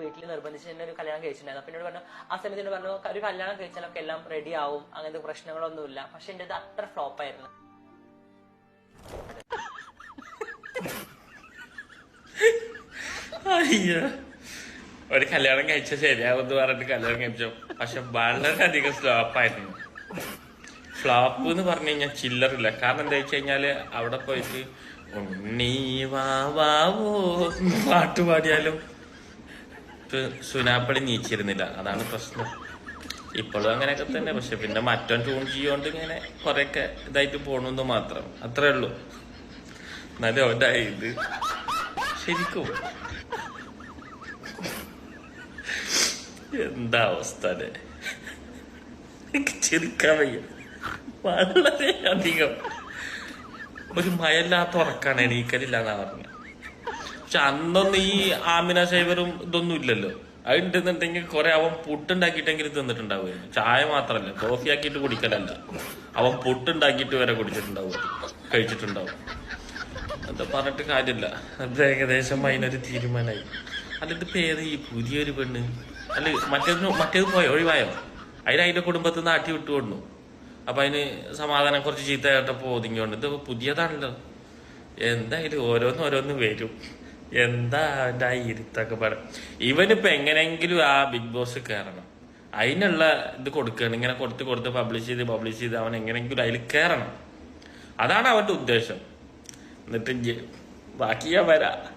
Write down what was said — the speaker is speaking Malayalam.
വീട്ടിൽ നിർബന്ധിച്ച് തന്നെ ഒരു കല്യാണം കഴിച്ചിട്ടുണ്ടായിരുന്നു. അപ്പൊ എന്നോട് പറഞ്ഞു, ആ സമയത്ത് എന്നോട് പറഞ്ഞു ഒരു കല്യാണം കഴിച്ചാലൊക്കെ എല്ലാം റെഡി ആവും, അങ്ങനത്തെ പ്രശ്നങ്ങളൊന്നുമില്ല. പക്ഷെ എന്റെ ഇത് അത്ര ഫ്ലോപ്പ് ആയിരുന്നു. അയ്യോ, ഒരു കല്യാണം കഴിച്ച ശരിയാവുമെന്ന് പറഞ്ഞിട്ട് കല്യാണം കഴിച്ചു. പക്ഷെ വളരെയധികം ഫ്ലോപ്പായിരുന്നു. ഫ്ലോപ്പ് എന്ന് പറഞ്ഞു കഴിഞ്ഞാൽ ചില്ലറില്ല. കാരണം എന്താ വെച്ച് കഴിഞ്ഞാല് അവിടെ പോയിട്ട് ഉണ്ണീ വാവോ പാട്ട് പാടിയാലും സുനാപ്പടി നീച്ചിരുന്നില്ല. അതാണ് പ്രശ്നം. ഇപ്പോഴും അങ്ങനെയൊക്കെ തന്നെ. പക്ഷെ പിന്നെ മറ്റോ ട്യൂൺ ചെയ്യോണ്ട് ഇങ്ങനെ കൊറേയൊക്കെ ഇതായിട്ട് പോണെന്ന് മാത്രം, അത്രേ ഉള്ളൂ. എന്നാലും അവന്റെ ഇത് ശരിക്കും എന്താ അവസ്ഥ അല്ലേ? എനിക്ക് ചിരിക്കാൻ വയ്യ. വളരെ അധികം ഒരു മയല്ലാത്ത ഉറക്കാണ്, എണീക്കലില്ലാന്നാ പറഞ്ഞ. പക്ഷെ അന്നൊന്നും ഈ ആമിന സൈവറും ഇതൊന്നും ഇല്ലല്ലോ. അത് ഉണ്ടെന്നുണ്ടെങ്കിൽ കുറെ അവൻ പുട്ടുണ്ടാക്കിയിട്ടെങ്കിലും തിന്നിട്ടുണ്ടാവുമായിരുന്നു. ചായ മാത്രല്ല, കോഫി ആക്കിയിട്ട് കുടിക്കലല്ല, അവൻ പുട്ടുണ്ടാക്കിയിട്ട് വരെ കുടിച്ചിട്ടുണ്ടാവും, കഴിച്ചിട്ടുണ്ടാവും. എന്താ പറഞ്ഞിട്ട് കാര്യമില്ല. അത് ഏകദേശം അതിനൊരു തീരുമാനമായി. അതിന്റെ പേര് ഈ പുതിയൊരു പെണ്ണ് അല്ല മറ്റേത് പോയോ, ഒഴിവായോ? അതിന്റെ കുടുംബത്തിൽ നിന്ന് ആട്ടി വിട്ടുകൊണ്ടു. അപ്പൊ അതിന് സമാധാനം കുറച്ച് ചീത്ത കേട്ടപ്പോ ഒതുങ്ങിയോണ്ട്. ഇത് പുതിയതാണല്ലോ. എന്തായാലും ഓരോന്ന് വരും. എന്താ അവന്റെ ആ ഇരുത്തൊക്കെ പറയാം. ഇവനിപ്പോ എങ്ങനെയെങ്കിലും ആ ബിഗ് ബോസ് കയറണം. അതിനുള്ള ഇത് കൊടുക്കുകയാണ്. ഇങ്ങനെ കൊടുത്ത് പബ്ലിഷ് ചെയ്ത് അവൻ എങ്ങനെയെങ്കിലും അതിൽ കയറണം. അതാണ് അവന്റെ ഉദ്ദേശം. എന്നിട്ട് ബാക്കി ഞാൻ വരാം.